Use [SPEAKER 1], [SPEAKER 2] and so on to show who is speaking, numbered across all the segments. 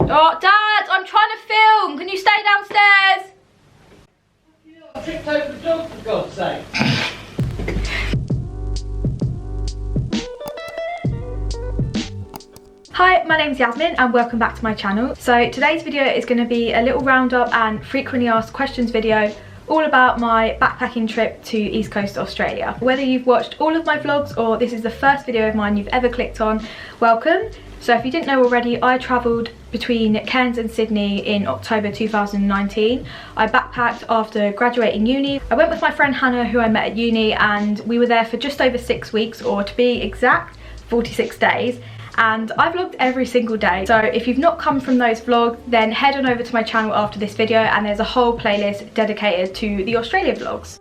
[SPEAKER 1] Oh, Dad, I'm trying to film. Can you stay downstairs?
[SPEAKER 2] I tripped over the dog, for God's sake.
[SPEAKER 1] Hi, my name's Yasmin and welcome back to my channel. So today's video is going to be a little roundup and frequently asked questions video all about my backpacking trip to East Coast Australia. Whether you've watched all of my vlogs or this is the first video of mine you've ever clicked on, welcome. So if you didn't know already, I travelled between Cairns and Sydney in October 2019. I backpacked after graduating uni. I went with my friend Hannah, who I met at uni, and we were there for just over 6 weeks, or to be exact, 46 days. And I vlogged every single day. So if you've not come from those vlogs, then head on over to my channel after this video and there's a whole playlist dedicated to the Australia vlogs.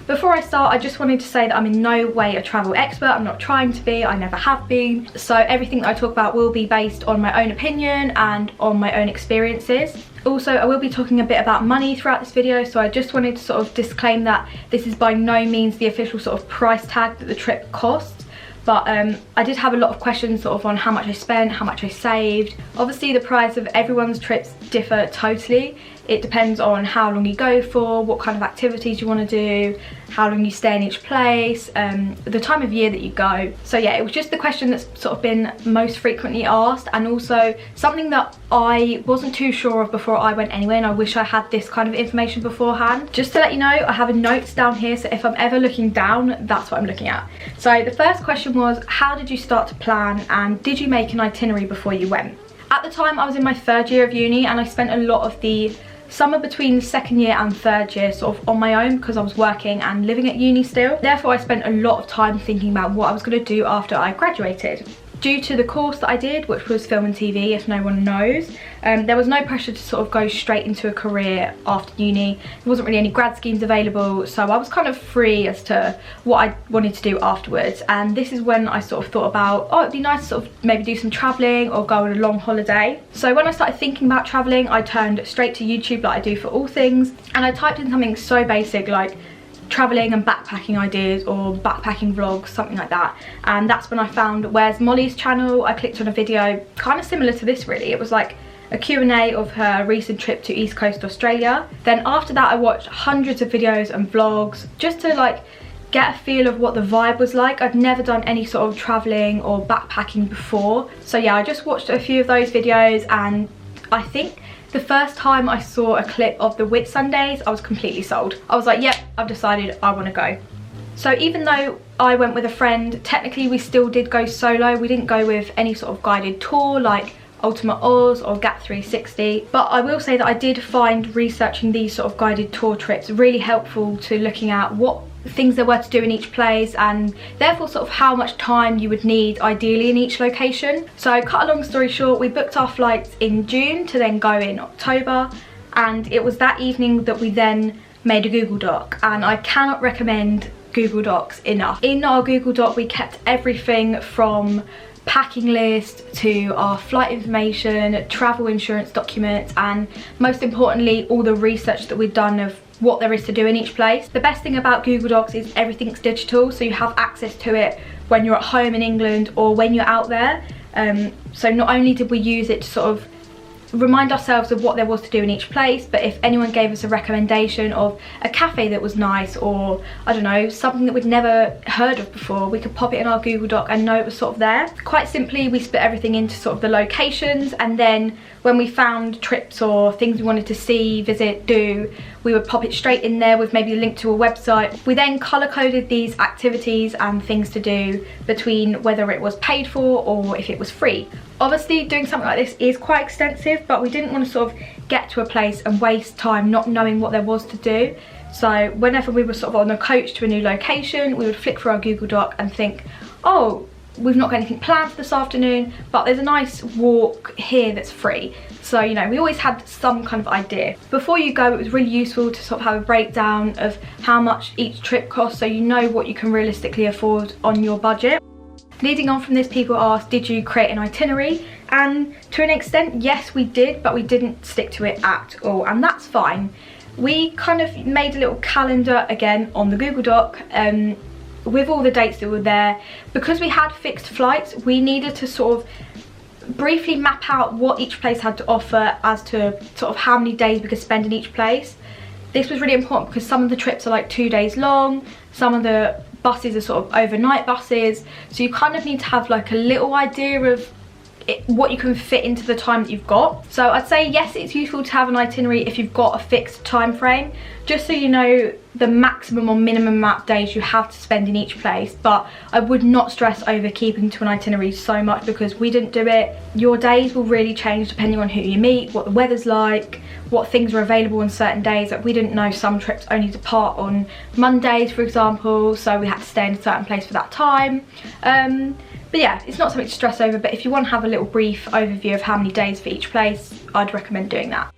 [SPEAKER 1] Before I start, I just wanted to say that I'm in no way a travel expert. I'm not trying to be, I never have been. So everything that I talk about will be based on my own opinion and on my own experiences. Also, I will be talking a bit about money throughout this video, so I just wanted to sort of disclaim that this is by no means the official sort of price tag that the trip costs. But I did have a lot of questions sort of on how much I spent, how much I saved. Obviously the price of everyone's trips differ totally. It depends on how long you go for, what kind of activities you want to do, how long you stay in each place, the time of year that you go. So yeah, it was just the question that's sort of been most frequently asked, and also something that I wasn't too sure of before I went anywhere, and I wish I had this kind of information beforehand. Just to let you know, I have a notes down here, so if I'm ever looking down, that's what I'm looking at. So the first question was, how did you start to plan, and did you make an itinerary before you went? At the time, I was in my third year of uni, and I spent a lot of the summer between second year and third year sort of on my own because I was working and living at uni still. Therefore, I spent a lot of time thinking about what I was going to do after I graduated. Due to the course that I did, which was film and TV, if no one knows, there was no pressure to sort of go straight into a career after uni. There wasn't really any grad schemes available, so I was kind of free as to what I wanted to do afterwards. And this is when I sort of thought about, oh, it'd be nice to sort of maybe do some travelling or go on a long holiday. So when I started thinking about travelling, I turned straight to YouTube like I do for all things, and I typed in something so basic like travelling and backpacking ideas or backpacking vlogs, something like that, and that's when I found Where's Molly's channel. I clicked on a video kind of similar to this really. It was like a Q&A of her recent trip to East Coast Australia. Then after that I watched hundreds of videos and vlogs just to like get a feel of what the vibe was like. I'd never done any sort of travelling or backpacking before, so yeah, I just watched a few of those videos, and I think the first time I saw a clip of the Whitsundays, I was completely sold. I was like, yep, I've decided I want to go. So even though I went with a friend, technically we still did go solo. We didn't go with any sort of guided tour like Ultimate Oz or Gap 360. But I will say that I did find researching these sort of guided tour trips really helpful to looking at what things there were to do in each place, and therefore sort of how much time you would need ideally in each location. So cut a long story short, we booked our flights in June to then go in October, and it was that evening that we then made a Google Doc, and I cannot recommend Google Docs enough. In our Google Doc we kept everything from packing list to our flight information, travel insurance documents, and most importantly all the research that we'd done of what there is to do in each place. The best thing about Google Docs is everything's digital, so you have access to it when you're at home in England or when you're out there. So not only did we use it to sort of remind ourselves of what there was to do in each place, but if anyone gave us a recommendation of a cafe that was nice, or I don't know, something that we'd never heard of before, we could pop it in our Google Doc and know it was sort of there. Quite simply, we split everything into sort of the locations, and then when we found trips or things we wanted to see, visit, do, we would pop it straight in there with maybe a link to a website. We then colour coded these activities and things to do between whether it was paid for or if it was free. Obviously doing something like this is quite extensive, but we didn't want to sort of get to a place and waste time not knowing what there was to do. So whenever we were sort of on a coach to a new location, we would flick through our Google Doc and think, oh, we've not got anything planned for this afternoon, but there's a nice walk here that's free. So, you know, we always had some kind of idea. Before you go, it was really useful to sort of have a breakdown of how much each trip costs, so you know what you can realistically afford on your budget. Leading on from this, people asked, did you create an itinerary? And to an extent, yes, we did, but we didn't stick to it at all, and that's fine. We kind of made a little calendar again on the Google Doc with all the dates that were there. Because we had fixed flights, we needed to sort of briefly map out what each place had to offer as to sort of how many days we could spend in each place. This was really important because some of the trips are like 2 days long, some of the buses are sort of overnight buses, so you kind of need to have like a little idea of what you can fit into the time that you've got. So I'd say yes, it's useful to have an itinerary if you've got a fixed time frame, just so you know the maximum or minimum amount of days you have to spend in each place. But I would not stress over keeping to an itinerary so much, because we didn't do it. Your days will really change depending on who you meet, what the weather's like, what things are available on certain days. Like, we didn't know some trips only depart on Mondays, for example, so we had to stay in a certain place for that time. But yeah, it's not something to stress over, but if you want to have a little brief overview of how many days for each place, I'd recommend doing that.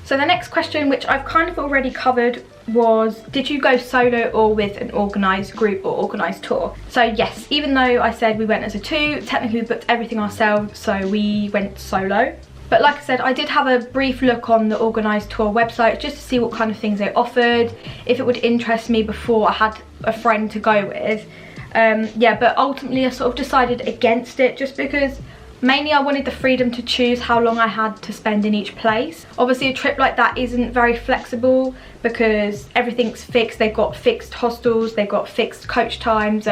[SPEAKER 1] So the next question, which I've kind of already covered, was did you go solo or with an organised group or organised tour? So yes, even though I said we went as a two, technically we booked everything ourselves, so we went solo. But like I said, I did have a brief look on the organised tour website just to see what kind of things they offered, if it would interest me before I had a friend to go with. Yeah, but ultimately I sort of decided against it, just because mainly I wanted the freedom to choose how long I had to spend in each place. Obviously a trip like that isn't very flexible because everything's fixed. They've got fixed hostels, they've got fixed coach times,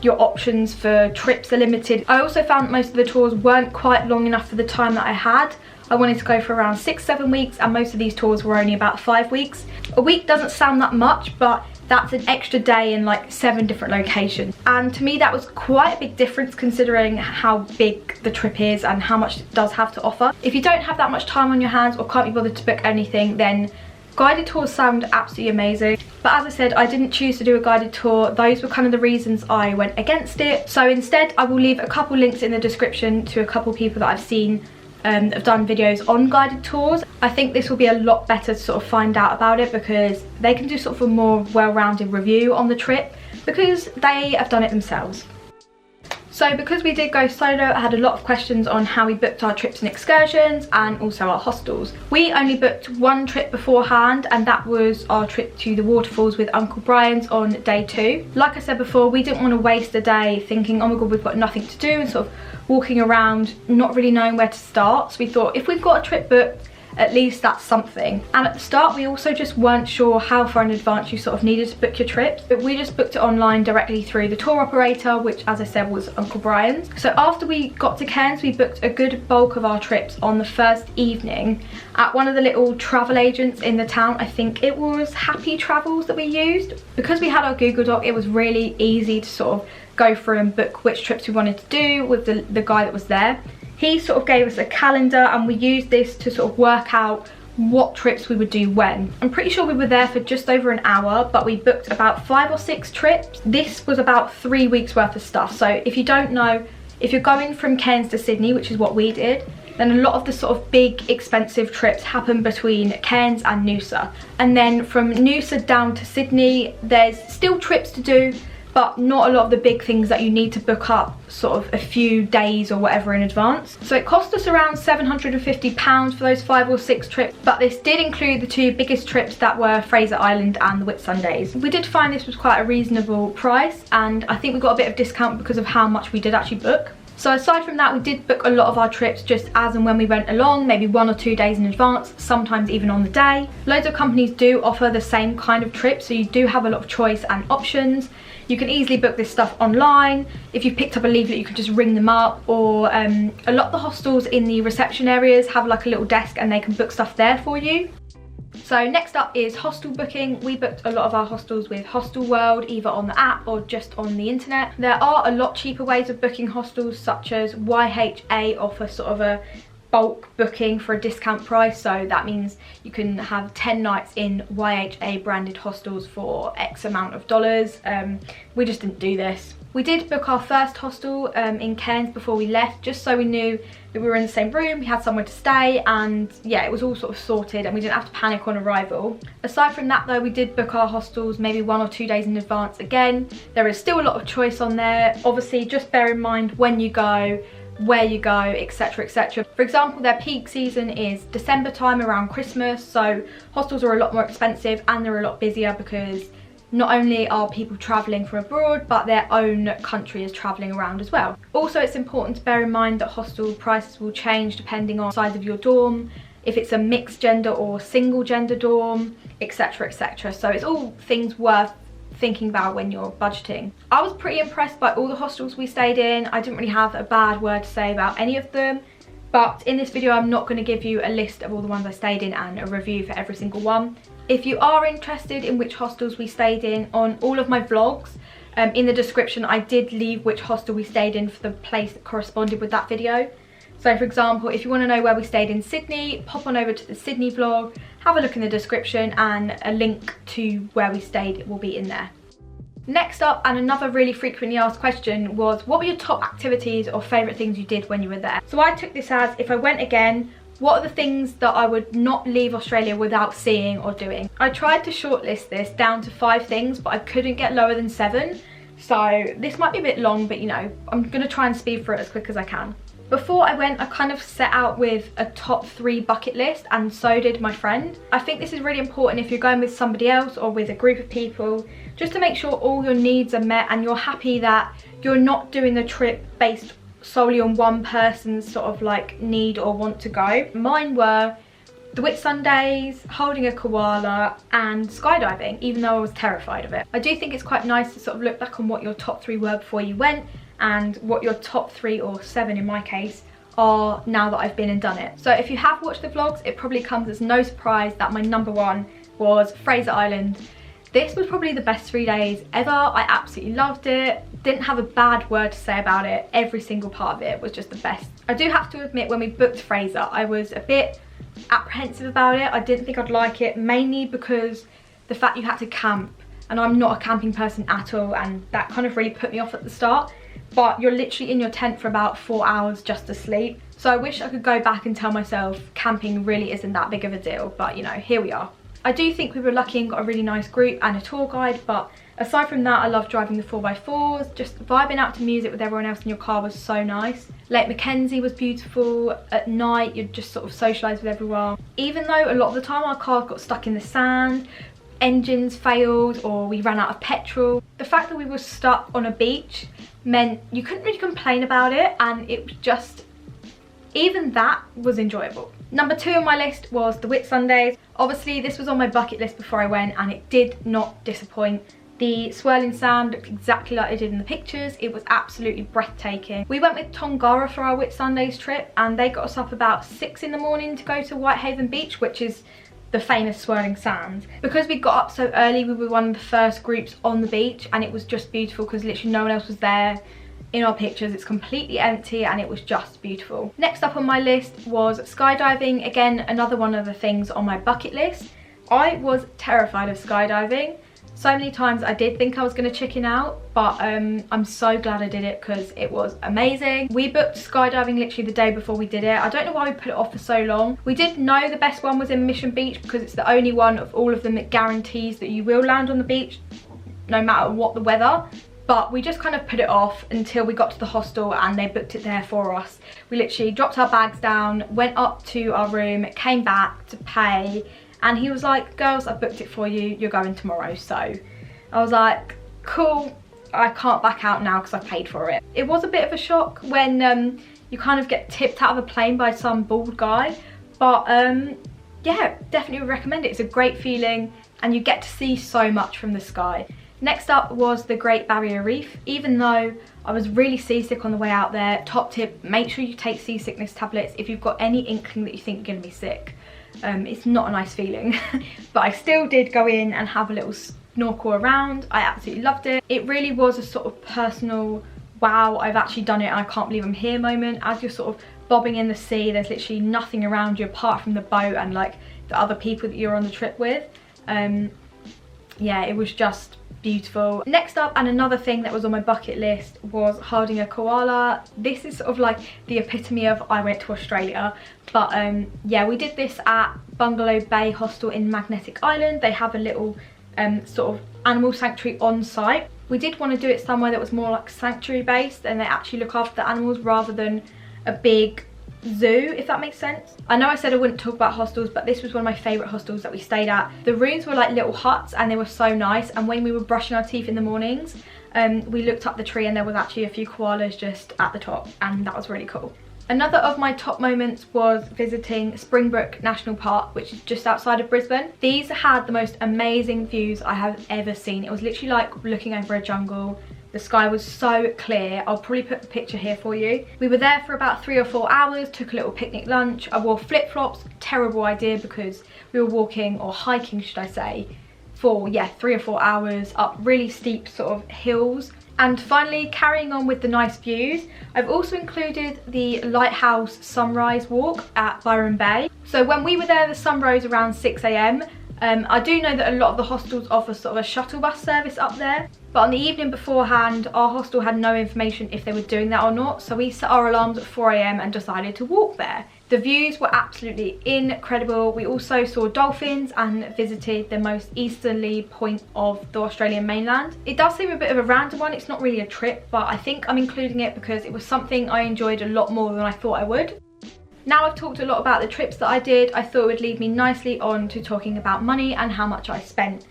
[SPEAKER 1] your options for trips are limited. I also found that most of the tours weren't quite long enough for the time that I had. I wanted to go for around 6-7 weeks, and most of these tours were only about 5 weeks. A week doesn't sound that much, but that's an extra day in like 7 different locations, and to me that was quite a big difference considering how big the trip is and how much it does have to offer. If you don't have that much time on your hands or can't be bothered to book anything, then guided tours sound absolutely amazing. But as I said, I didn't choose to do a guided tour. Those were kind of the reasons I went against it. So instead I will leave a couple links in the description to a couple people that I've seen have done videos on guided tours. I think this will be a lot better to sort of find out about it, because they can do sort of a more well-rounded review on the trip because they have done it themselves. So because we did go solo, I had a lot of questions on how we booked our trips and excursions and also our hostels. We only booked one trip beforehand, and that was our trip to the waterfalls with Uncle Brian's on day 2. Like I said before, we didn't want to waste a day thinking, oh my god, we've got nothing to do, and sort of walking around not really knowing where to start. So we thought if we've got a trip booked, at least that's something. And at the start we also just weren't sure how far in advance you sort of needed to book your trips, but we just booked it online directly through the tour operator, which as I said was Uncle Brian's. So after we got to Cairns, we booked a good bulk of our trips on the first evening at one of the little travel agents in the town. I think it was Happy Travels that we used. Because we had our Google Doc, it was really easy to sort of go through and book which trips we wanted to do with the guy that was there. He sort of gave us a calendar, and we used this to sort of work out what trips we would do when. I'm pretty sure we were there for just over an hour, but we booked about 5 or 6 trips. This was about 3 weeks worth of stuff. So if you don't know, if you're going from Cairns to Sydney, which is what we did, then a lot of the sort of big expensive trips happen between Cairns and Noosa. And then from Noosa down to Sydney, there's still trips to do, but not a lot of the big things that you need to book up sort of a few days or whatever in advance. So it cost us around £750 for those 5 or 6 trips, but this did include the 2 biggest trips that were Fraser Island and the Whitsundays. We did find this was quite a reasonable price, and I think we got a bit of discount because of how much we did actually book. So aside from that, we did book a lot of our trips just as and when we went along, maybe 1 or 2 days in advance, sometimes even on the day. Loads of companies do offer the same kind of trip, so you do have a lot of choice and options. You can easily book this stuff online. If you've picked up a leaflet, you can just ring them up, or a lot of the hostels in the reception areas have like a little desk and they can book stuff there for you. So next up is hostel booking. We booked a lot of our hostels with Hostel World, either on the app or just on the internet. There are a lot cheaper ways of booking hostels, such as YHA offer sort of a bulk booking for a discount price, so that means you can have 10 nights in YHA branded hostels for X amount of dollars. We just didn't do this. We did book our first hostel in Cairns before we left, just so we knew that we were in the same room, we had somewhere to stay, and yeah, it was all sort of sorted and we didn't have to panic on arrival. Aside from that though, we did book our hostels maybe 1 or 2 days in advance. Again, there is still a lot of choice on there. Obviously, just bear in mind when you go, where you go, etc, etc. For example, their peak season is December time, around Christmas, so hostels are a lot more expensive and they're a lot busier because not only are people travelling from abroad, but their own country is travelling around as well. Also, it's important to bear in mind that hostel prices will change depending on the size of your dorm, if it's a mixed gender or single gender dorm, etc, etc. So it's all things worth thinking about when you're budgeting. I was pretty impressed by all the hostels we stayed in. I didn't really have a bad word to say about any of them. But in this video, I'm not going to give you a list of all the ones I stayed in and a review for every single one. If you are interested in which hostels we stayed in, on all of my vlogs, in the description I did leave which hostel we stayed in for the place that corresponded with that video. So for example, if you want to know where we stayed in Sydney, pop on over to the Sydney vlog, have a look in the description, and a link to where we stayed will be in there. Next up, and another really frequently asked question, was what were your top activities or favourite things you did when you were there? So I took this as, if I went again, what are the things that I would not leave Australia without seeing or doing? I tried to shortlist this down to 5 things, but I couldn't get lower than 7. So this might be a bit long, but you know, I'm going to try and speed through it as quick as I can. Before I went, I kind of set out with a top 3 bucket list, and so did my friend. I think this is really important if you're going with somebody else or with a group of people, just to make sure all your needs are met and you're happy that you're not doing the trip based solely on one person's sort of like need or want to go. Mine were the Whitsundays, holding a koala, and skydiving, even though I was terrified of it. I do think it's quite nice to sort of look back on what your top 3 were before you went, and what your top 3 or 7 in my case are now that I've been and done it. So if you have watched the vlogs, it probably comes as no surprise that my number 1 was Fraser Island. This was probably the best 3 days ever. I absolutely loved it. Didn't have a bad word to say about it. Every single part of it was just the best. I do have to admit, when we booked Fraser, I was a bit apprehensive about it. I didn't think I'd like it, mainly because the fact you had to camp, and I'm not a camping person at all, and that kind of really put me off at the start. But you're literally in your tent for about 4 hours just to sleep. So I wish I could go back and tell myself camping really isn't that big of a deal, but you know, here we are. I do think we were lucky and got a really nice group and a tour guide, but aside from that, I love driving the 4x4s. Just vibing out to music with everyone else in your car was so nice. Lake Mackenzie was beautiful. At night, you'd just sort of socialise with everyone. Even though a lot of the time our car got stuck in the sand, engines failed, or we ran out of petrol, the fact that we were stuck on a beach meant you couldn't really complain about it, and it was just, even that was enjoyable. Number 2 on my list was the Whitsundays. Obviously this was on my bucket list before I went, and it did not disappoint. The swirling sand looked exactly like it did in the pictures. It was absolutely breathtaking. We went with Tongara for our Whitsundays trip, and they got us up about 6 in the morning to go to Whitehaven Beach, which is the famous swirling sands. Because we got up so early, we were one of the first groups on the beach, and it was just beautiful because literally no one else was there. In our pictures, it's completely empty, and it was just beautiful. Next up on my list was skydiving. Again, another one of the things on my bucket list. I was terrified of skydiving. So many times I did think I was going to chicken out, but I'm so glad I did it because it was amazing. We booked skydiving literally the day before we did it. I don't know why we put it off for so long. We did know the best one was in Mission Beach because it's the only one of all of them that guarantees that you will land on the beach no matter what the weather. But we just kind of put it off until we got to the hostel and they booked it there for us. We literally dropped our bags down, went up to our room, came back to pay, and he was like, girls, I've booked it for you, you're going tomorrow. So I was like, cool, I can't back out now because I've paid for it. It was a bit of a shock when you kind of get tipped out of a plane by some bald guy, but yeah, definitely would recommend it. It's a great feeling and you get to see so much from the sky. Next up was the Great Barrier Reef. Even though I was really seasick on the way out there, top tip, make sure you take seasickness tablets if you've got any inkling that you think you're going to be sick. It's not a nice feeling, but I still did go in and have a little snorkel around. I absolutely loved it. It really was a sort of personal, wow, I've actually done it and I can't believe I'm here moment. As you're sort of bobbing in the sea, there's literally nothing around you apart from the boat and like the other people that you're on the trip with. Yeah, it was just beautiful. Next up, and another thing that was on my bucket list, was holding a koala. This is sort of like the epitome of I went to Australia, but yeah, we did this at Bungalow Bay Hostel in Magnetic Island. They have a little sort of animal sanctuary on site. We did want to do it somewhere that was more like sanctuary based and they actually look after the animals rather than a big zoo, if that makes sense. I know I said I wouldn't talk about hostels, but this was one of my favourite hostels that we stayed at. The rooms were like little huts and they were so nice, and when we were brushing our teeth in the mornings, we looked up the tree and there was actually a few koalas just at the top, and that was really cool. Another of my top moments was visiting Springbrook National Park, which is just outside of Brisbane. These had the most amazing views I have ever seen. It was literally like looking over a jungle. The sky was so clear. I'll probably put the picture here for you. We were there for about 3 or 4 hours, took a little picnic lunch. I wore flip-flops, terrible idea because we were walking, or hiking should I say, for 3 or 4 hours up really steep sort of hills. And finally, carrying on with the nice views, I've also included the lighthouse sunrise walk at Byron Bay. So when we were there, the sun rose around 6 AM. I do know that a lot of the hostels offer sort of a shuttle bus service up there, but on the evening beforehand, our hostel had no information if they were doing that or not, so we set our alarms at 4 AM and decided to walk there. The views were absolutely incredible. We also saw dolphins and visited the most easterly point of the Australian mainland. It does seem a bit of a random one, it's not really a trip, but I think I'm including it because it was something I enjoyed a lot more than I thought I would. Now I've talked a lot about the trips that I did, I thought it would lead me nicely on to talking about money and how much I spent.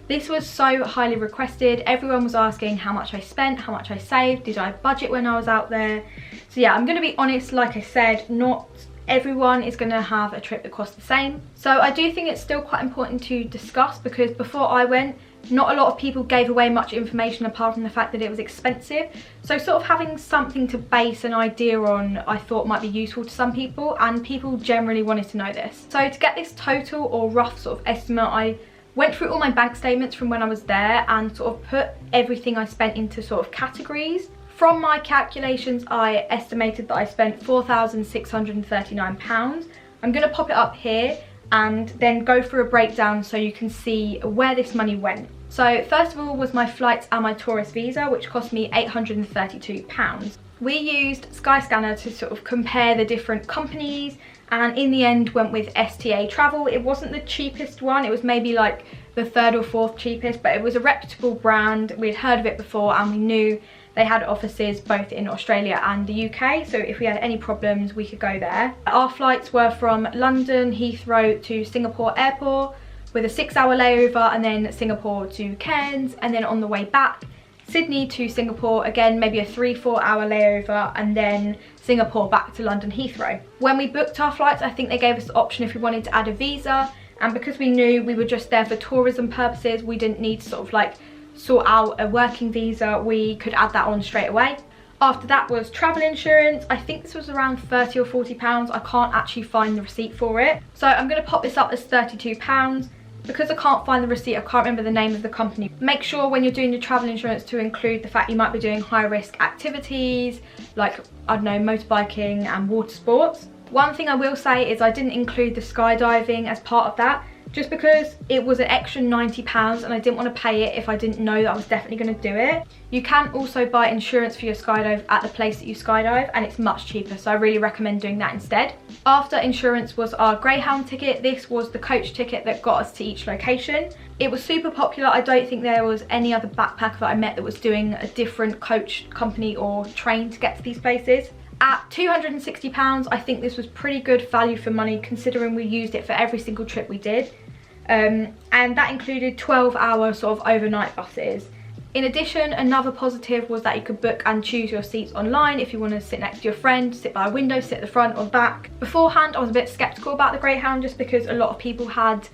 [SPEAKER 1] This was so highly requested. Everyone was asking how much I spent, how much I saved, did I budget when I was out there. So yeah, I'm going to be honest, like I said, not everyone is going to have a trip that costs the same. So I do think it's still quite important to discuss, because before I went, not a lot of people gave away much information apart from the fact that it was expensive. So sort of having something to base an idea on I thought might be useful to some people, and people generally wanted to know this. So to get this total or rough sort of estimate, I went through all my bank statements from when I was there and sort of put everything I spent into sort of categories. From my calculations, I estimated that I spent £4,639. I'm going to pop it up here and then go through a breakdown so you can see where this money went. So first of all was my flights and my tourist visa, which cost me £832. We used Skyscanner to sort of compare the different companies, and in the end went with STA Travel. It wasn't the cheapest one, it was maybe like the 3rd or 4th cheapest, but it was a reputable brand. We'd heard of it before and we knew they had offices both in Australia and the UK, so if we had any problems we could go there. Our flights were from London Heathrow to Singapore Airport with a 6-hour layover, and then Singapore to Cairns, and then on the way back Sydney to Singapore, again maybe a 3-4 hour layover, and then Singapore back to London Heathrow. When we booked our flights, I think they gave us the option if we wanted to add a visa, and because we knew we were just there for tourism purposes, we didn't need to sort of like sort out a working visa, we could add that on straight away. After that was travel insurance. I think this was around £30 or £40. I can't actually find the receipt for it, so I'm going to pop this up as £32. Because I can't find the receipt, I can't remember the name of the company. Make sure when you're doing your travel insurance to include the fact you might be doing high risk activities like, I don't know, motorbiking and water sports. One thing I will say is I didn't include the skydiving as part of that, just because it was an extra £90 and I didn't want to pay it if I didn't know that I was definitely going to do it. You can also buy insurance for your skydive at the place that you skydive, and it's much cheaper, so I really recommend doing that instead. After insurance was our Greyhound ticket. This was the coach ticket that got us to each location. It was super popular. I don't think there was any other backpacker that I met that was doing a different coach company or train to get to these places. At £260, I think this was pretty good value for money considering we used it for every single trip we did. And that included 12-hour sort of overnight buses. In addition, another positive was that you could book and choose your seats online if you want to sit next to your friend, sit by a window, sit at the front or back. Beforehand, I was a bit sceptical about the Greyhound just because a lot of people had,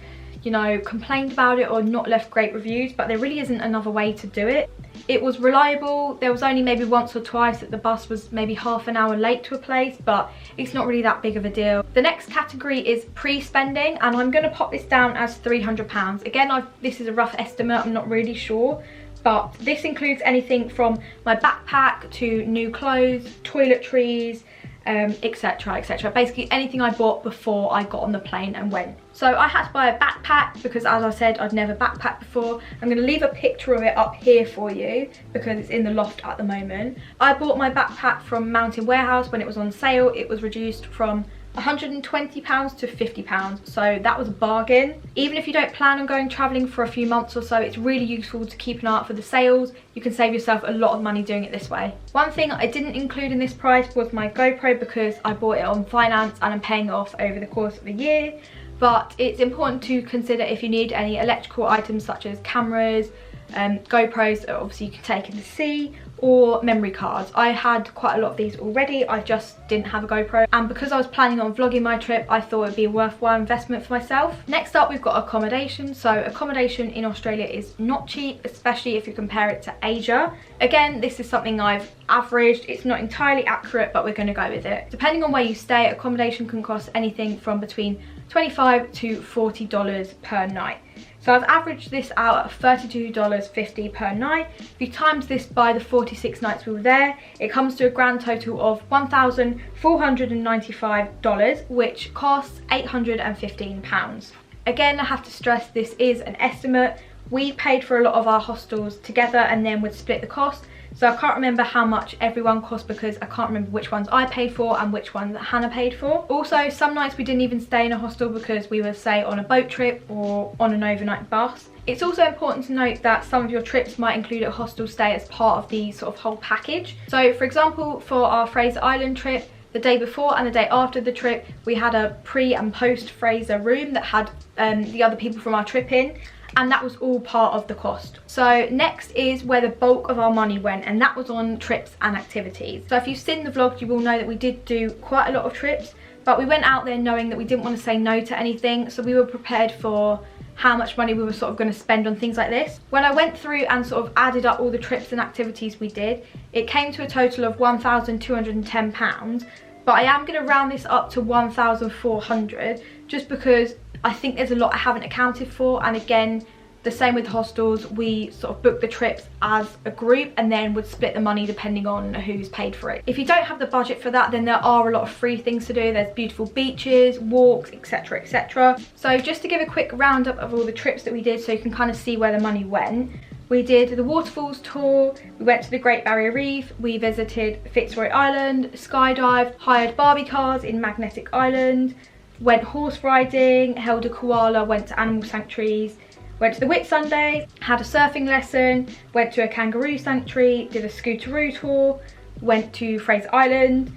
[SPEAKER 1] you know, complained about it or not left great reviews, but there really isn't another way to do it. It was reliable. There was only maybe once or twice that the bus was maybe half an hour late to a place, but it's not really that big of a deal. The next category is pre-spending, and I'm going to pop this down as £300. Again, this is a rough estimate, I'm not really sure, but this includes anything from my backpack to new clothes, toiletries, etc, etc. Basically anything I bought before I got on the plane and went. So I had to buy a backpack because, as I said, I'd never backpacked before. I'm going to leave a picture of it up here for you because it's in the loft at the moment. I bought my backpack from Mountain Warehouse when it was on sale. It was reduced from £120 to £50, so that was a bargain. Even if you don't plan on going travelling for a few months or so, it's really useful to keep an eye out for the sales. You can save yourself a lot of money doing it this way. One thing I didn't include in this price was my GoPro, because I bought it on finance and I'm paying it off over the course of a year. But it's important to consider if you need any electrical items such as cameras, GoPros that obviously you can take in the sea, or memory cards. I had quite a lot of these already, I just didn't have a GoPro, and because I was planning on vlogging my trip, I thought it'd be a worthwhile investment for myself. Next up, we've got accommodation. So accommodation in Australia is not cheap, especially if you compare it to Asia. Again, this is something I've averaged. It's not entirely accurate, but we're going to go with it. Depending on where you stay, accommodation can cost anything from between $25 to $40 per night. So I've averaged this out at $32.50 per night. If you times this by the 46 nights we were there, it comes to a grand total of $1,495, which costs £815. Again, I have to stress this is an estimate. We paid for a lot of our hostels together and then would split the cost. So I can't remember how much everyone cost, because I can't remember which ones I paid for and which ones Hannah paid for. Also, some nights we didn't even stay in a hostel because we were, say, on a boat trip or on an overnight bus. It's also important to note that some of your trips might include a hostel stay as part of the sort of whole package. So for example, for our Fraser Island trip, the day before and the day after the trip, we had a pre and post Fraser room that had the other people from our trip in, and that was all part of the cost. So next is where the bulk of our money went, and that was on trips and activities. So if you've seen the vlog, you will know that we did do quite a lot of trips, but we went out there knowing that we didn't want to say no to anything, so we were prepared for how much money we were sort of going to spend on things like this. When I went through and sort of added up all the trips and activities we did, it came to a total of £1,210, but I am going to round this up to 1,400 just because I think there's a lot I haven't accounted for. And again, the same with hostels, we sort of booked the trips as a group and then would split the money depending on who's paid for it. If you don't have the budget for that, then there are a lot of free things to do. There's beautiful beaches, walks, etc, etc. So just to give a quick roundup of all the trips that we did so you can kind of see where the money went. We did the waterfalls tour, we went to the Great Barrier Reef, we visited Fitzroy Island, skydived, hired Barbie cars in Magnetic Island, went horse riding, held a koala, went to animal sanctuaries, went to the Whitsundays, had a surfing lesson, went to a kangaroo sanctuary, did a scooteroo tour, went to Fraser Island,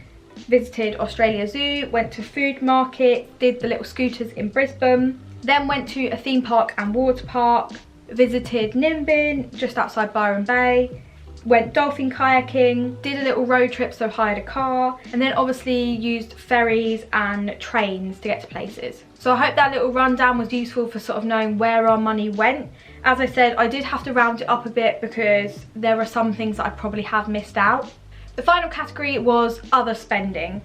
[SPEAKER 1] visited Australia Zoo, went to food market, did the little scooters in Brisbane, then went to a theme park and water park, visited Nimbin, just outside Byron Bay, went dolphin kayaking, did a little road trip, so hired a car, and then obviously used ferries and trains to get to places. So I hope that little rundown was useful for sort of knowing where our money went. As I said, I did have to round it up a bit because there are some things that I probably have missed out. The final category was other spending.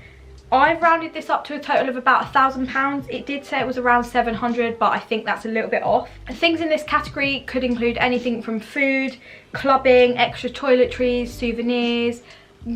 [SPEAKER 1] I've rounded this up to a total of about £1,000. It did say it was around 700, but I think that's a little bit off. Things in this category could include anything from food, clubbing, extra toiletries, souvenirs.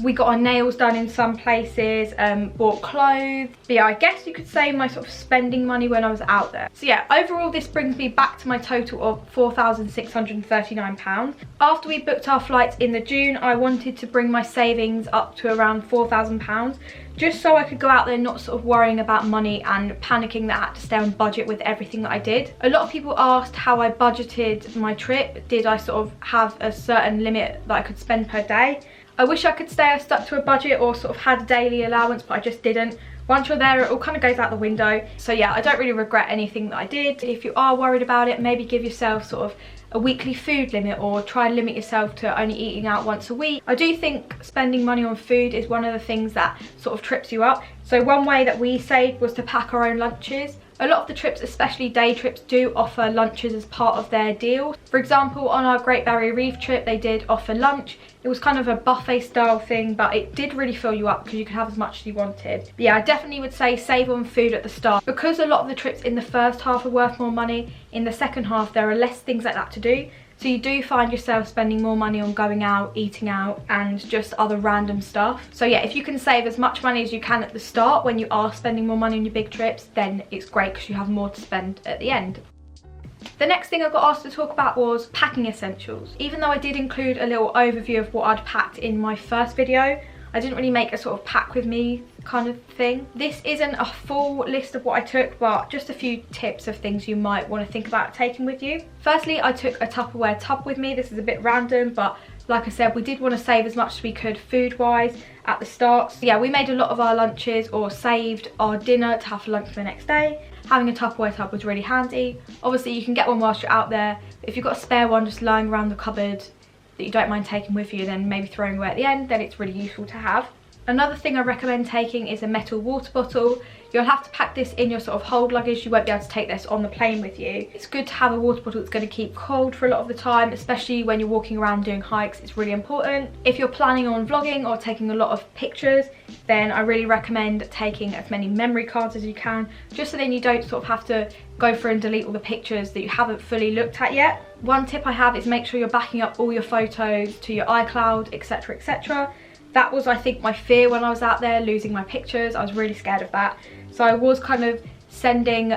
[SPEAKER 1] We got our nails done in some places, bought clothes. But yeah, I guess you could say my sort of spending money when I was out there. So yeah, overall this brings me back to my total of £4,639. After we booked our flights in the June, I wanted to bring my savings up to around £4,000, just so I could go out there not sort of worrying about money and panicking that I had to stay on budget with everything that I did. A lot of people asked how I budgeted my trip. Did I sort of have a certain limit that I could spend per day? I wish I could say I stuck to a budget or sort of had a daily allowance, but I just didn't. Once you're there, it all kind of goes out the window. So yeah, I don't really regret anything that I did. If you are worried about it, maybe give yourself sort of a weekly food limit, or try and limit yourself to only eating out once a week. I do think spending money on food is one of the things that sort of trips you up. So one way that we saved was to pack our own lunches. A lot of the trips, especially day trips, do offer lunches as part of their deal. For example, on our Great Barrier Reef trip, they did offer lunch. It was kind of a buffet style thing, but it did really fill you up because you could have as much as you wanted. But yeah, I definitely would say save on food at the start. Because a lot of the trips in the first half are worth more money, in the second half there are less things like that to do. So you do find yourself spending more money on going out, eating out, and just other random stuff. So yeah, if you can save as much money as you can at the start when you are spending more money on your big trips, then it's great because you have more to spend at the end. The next thing I got asked to talk about was packing essentials. Even though I did include a little overview of what I'd packed in my first video, I didn't really make a sort of pack with me kind of thing. This isn't a full list of what I took, but just a few tips of things you might want to think about taking with you. Firstly, I took a Tupperware tub with me. This is a bit random, but like I said, we did want to save as much as we could food wise at the start. So yeah, we made a lot of our lunches or saved our dinner to have for lunch for the next day. Having a Tupperware tub was really handy. Obviously you can get one whilst you're out there. If you've got a spare one just lying around the cupboard that you don't mind taking with you, then maybe throwing away at the end, then it's really useful to have. Another thing I recommend taking is a metal water bottle. You'll have to pack this in your sort of hold luggage. You won't be able to take this on the plane with you. It's good to have a water bottle that's going to keep cold for a lot of the time, especially when you're walking around doing hikes. It's really important. If you're planning on vlogging or taking a lot of pictures, then I really recommend taking as many memory cards as you can, just so then you don't sort of have to go through and delete all the pictures that you haven't fully looked at yet. One tip I have is make sure you're backing up all your photos to your iCloud, etc, etc. That was, I think, my fear when I was out there, losing my pictures. I was really scared of that. So I was kind of sending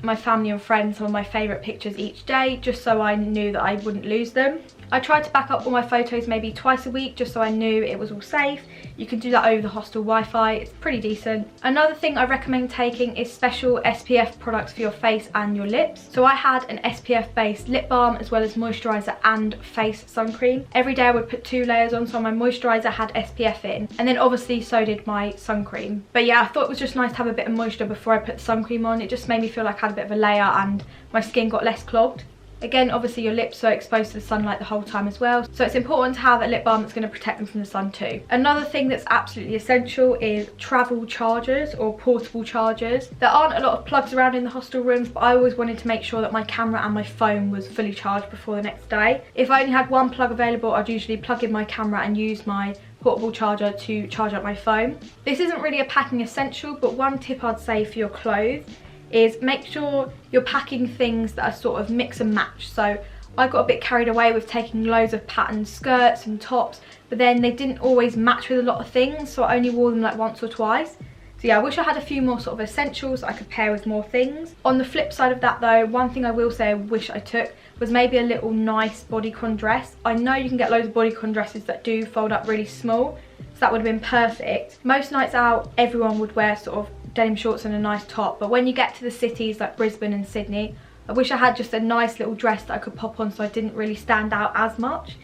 [SPEAKER 1] my family and friends some of my favourite pictures each day, just so I knew that I wouldn't lose them. I tried to back up all my photos maybe twice a week, just so I knew it was all safe. You can do that over the hostel Wi-Fi, it's pretty decent. Another thing I recommend taking is special SPF products for your face and your lips. So I had an SPF based lip balm as well as moisturiser and face sun cream. Every day I would put 2 layers on, so my moisturiser had SPF in, and then obviously so did my sun cream. But yeah, I thought it was just nice to have a bit of moisture before I put the sun cream on. It just made me feel like I had a bit of a layer and my skin got less clogged. Again, obviously your lips are exposed to the sunlight the whole time as well, so it's important to have a lip balm that's going to protect them from the sun too. Another thing that's absolutely essential is travel chargers or portable chargers. There aren't a lot of plugs around in the hostel rooms, but I always wanted to make sure that my camera and my phone was fully charged before the next day. If I only had one plug available, I'd usually plug in my camera and use my portable charger to charge up my phone. This isn't really a packing essential, but one tip I'd say for your clothes is make sure you're packing things that are sort of mix and match. So I got a bit carried away with taking loads of patterned skirts and tops, but then they didn't always match with a lot of things, so I only wore them like once or twice. So yeah, I wish I had a few more sort of essentials that I could pair with more things. On the flip side of that though, one thing I will say I wish I took was maybe a little nice bodycon dress. I know you can get loads of bodycon dresses that do fold up really small, so that would have been perfect. Most nights out, everyone would wear sort of denim shorts and a nice top, but when you get to the cities like Brisbane and Sydney, I wish I had just a nice little dress that I could pop on so I didn't really stand out as much.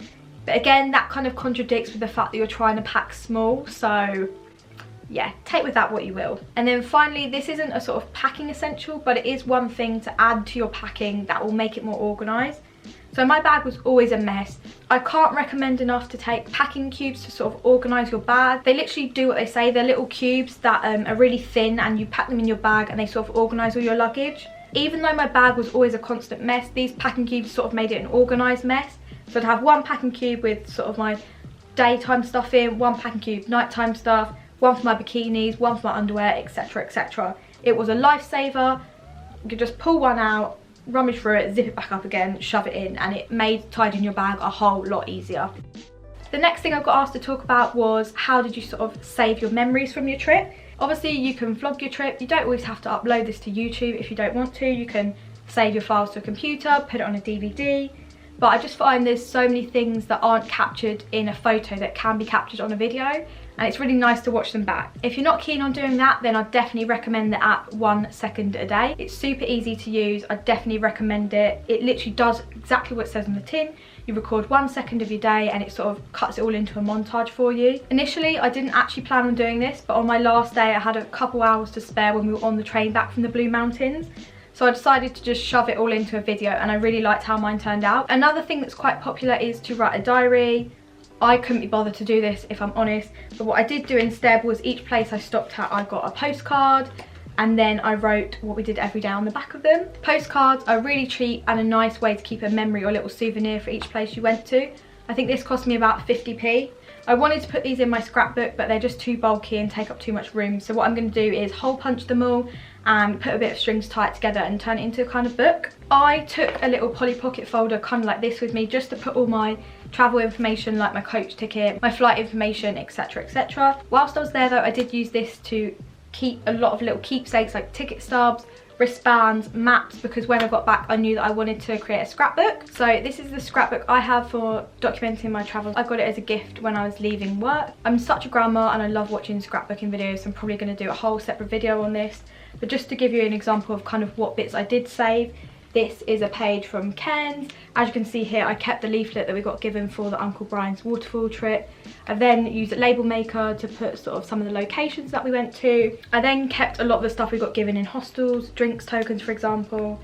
[SPEAKER 1] But again, that kind of contradicts with the fact that you're trying to pack small, so yeah, take with that what you will. And then finally, this isn't a sort of packing essential, but it is one thing to add to your packing that will make it more organised. So my bag was always a mess. I can't recommend enough to take packing cubes to sort of organise your bag. They literally do what they say. They're little cubes that are really thin, and you pack them in your bag and they sort of organise all your luggage. Even though my bag was always a constant mess, these packing cubes sort of made it an organised mess. So I'd have one packing cube with sort of my daytime stuff in, one packing cube nighttime stuff, one for my bikinis, one for my underwear, etc, etc. It was a lifesaver. You could just pull one out, rummage through it, zip it back up again, shove it in, and it made tidying your bag a whole lot easier. The next thing I got asked to talk about was how did you sort of save your memories from your trip. Obviously you can vlog your trip, you don't always have to upload this to YouTube if you don't want to. You can save your files to a computer, put it on a DVD, but I just find there's so many things that aren't captured in a photo that can be captured on a video, and it's really nice to watch them back. If you're not keen on doing that, then I'd definitely recommend the app 1 second a day. It's super easy to use, I definitely recommend it. It literally does exactly what it says on the tin. You record 1 second of your day and it sort of cuts it all into a montage for you. Initially, I didn't actually plan on doing this, but on my last day I had a couple hours to spare when we were on the train back from the Blue Mountains. So I decided to just shove it all into a video, and I really liked how mine turned out. Another thing that's quite popular is to write a diary. I couldn't be bothered to do this if I'm honest, but what I did do instead was each place I stopped at I got a postcard, and then I wrote what we did every day on the back of them. Postcards are really cheap and a nice way to keep a memory or a little souvenir for each place you went to. I think this cost me about 50p. I wanted to put these in my scrapbook, but they're just too bulky and take up too much room, so what I'm going to do is hole punch them all and put a bit of strings tied together and turn it into a kind of book. I took a little Polly Pocket folder kind of like this with me just to put all my travel information, like my coach ticket, my flight information, etc, etc. Whilst I was there though, I did use this to keep a lot of little keepsakes like ticket stubs, wristbands, maps, because when I got back I knew that I wanted to create a scrapbook. So this is the scrapbook I have for documenting my travels. I got it as a gift when I was leaving work. I'm such a grandma and I love watching scrapbooking videos, so I'm probably going to do a whole separate video on this. But just to give you an example of kind of what bits I did save, this is a page from Cairns. As you can see here, I kept the leaflet that we got given for the Uncle Brian's waterfall trip. I then used a label maker to put sort of some of the locations that we went to. I then kept a lot of the stuff we got given in hostels, drinks tokens for example.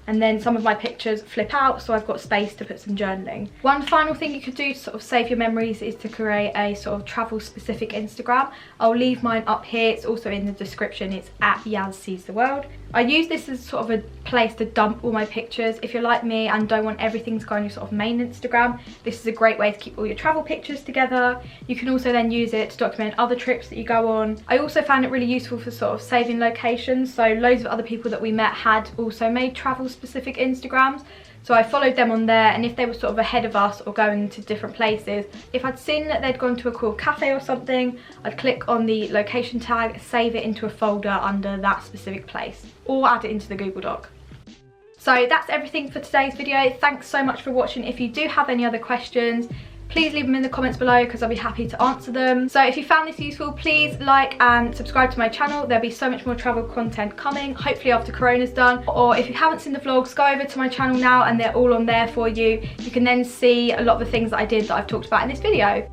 [SPEAKER 1] And then some of my pictures flip out, so I've got space to put some journaling. One final thing you could do to sort of save your memories is to create a sort of travel specific Instagram. I'll leave mine up here, it's also in the description, it's at Yaz Sees the World. I use this as sort of a place to dump all my pictures. If you're like me and don't want everything to go on your sort of main Instagram, this is a great way to keep all your travel pictures together. You can also then use it to document other trips that you go on. I also found it really useful for sort of saving locations. So loads of other people that we met had also made travel specific Instagrams. So I followed them on there, and if they were sort of ahead of us or going to different places, if I'd seen that they'd gone to a cool cafe or something, I'd click on the location tag, save it into a folder under that specific place, or add it into the Google Doc. So that's everything for today's video. Thanks so much for watching. If you do have any other questions, please leave them in the comments below because I'll be happy to answer them. So if you found this useful, please like and subscribe to my channel. There'll be so much more travel content coming, hopefully after Corona's done. Or if you haven't seen the vlogs, go over to my channel now and they're all on there for you. You can then see a lot of the things that I did that I've talked about in this video.